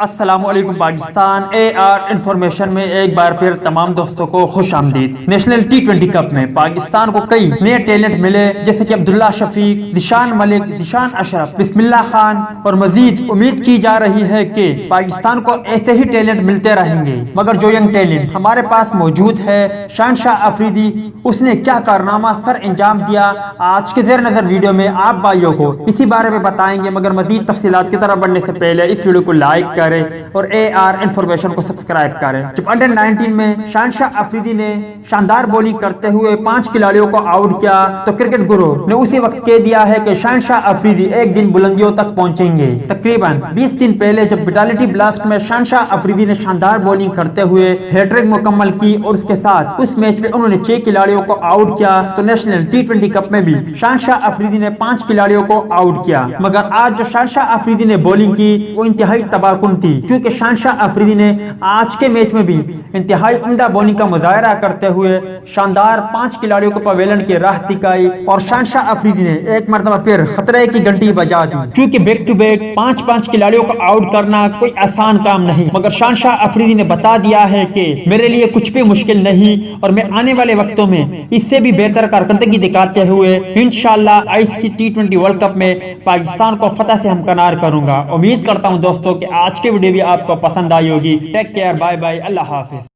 السلام علیکم پاکستان اے are information میں ایک بار پھر تمام دوستوں کو خوش آمدید۔ نیشنل ٹی20 کپ میں پاکستان کو کئی نئے ٹیلنٹ ملے جیسے کہ عبداللہ شفیق، دشان ملک، دشان اشرف، بسم اللہ خان اور مزید امید کی جا رہی ہے کہ پاکستان کو ایسے ہی ٹیلنٹ ملتے رہیں گے۔ مگر جو ینگ ٹیلنٹ ہمارے پاس موجود ہے شہنشاہ افریدی، اس نے کیا کارنامہ سر انجام دیا، آج کے زیر نظر ویڈیو میں آپ بھائیوں کو اسی بارے میں بتائیں گے۔ مگر مزید تفصیلات کی طرف بڑھنے سے پہلے اس ویڈیو کو لائک کریں اور اے آر انفارمیشن کو سبسکرائب کریں۔ جب انڈر 19 میں شہنشاہ افریدی نے شاندار بولنگ کرتے ہوئے 5 کھلاڑیوں کو آؤٹ کیا تو کرکٹ گرو نے اسی وقت کہہ دیا ہے کہ شہنشاہ افریدی ایک دن بلندیوں تک پہنچیں گے۔ تقریباً 20 دن پہلے جب وٹالٹی بلاسٹ میں شہنشاہ افریدی نے شاندار بولنگ کرتے ہوئے ہیٹرک مکمل کی اور اس کے ساتھ اس میچ میں انہوں نے 6 کھلاڑیوں کو آؤٹ کیا، تو نیشنل ٹی20 کپ میں بھی شہنشاہ افریدی نے 5 کھلاڑیوں کو آؤٹ کیا۔ مگر آج جو شہنشاہ افریدی نے بولنگ کی وہ انتہائی تباہ کن تھی، کیونکہ شہنشاہ افریدی نے آج کے میچ میں بھی انتہائی عمدہ بولنگ کا مظاہرہ کرتے ہوئے شاندار 5 کھلاڑیوں کو پویلن کی راہ دکھائی اور شہنشاہ افریدی نے ایک مرتبہ پھر خطرے کی گھنٹی بجا دی، کیونکہ بیک ٹو بیک 5 کھلاڑیوں کو آؤٹ کرنا کوئی آسان کام نہیں۔ مگر شہنشاہ افریدی نے بتا دیا ہے کہ میرے لیے کچھ بھی مشکل نہیں اور میں آنے والے وقتوں میں اس سے بھی بہتر کارکردگی دکھاتے ہوئے انشاءاللہ ICC T20 ورلڈ کپ میں پاکستان کو فتح سے ہمکنار کروں گا۔ امید کرتا ہوں دوستوں کہ آج کے ویڈیو بھی آپ کو پسند آئی ہوگی۔ ٹیک کیئر، بائے بائے، اللہ حافظ۔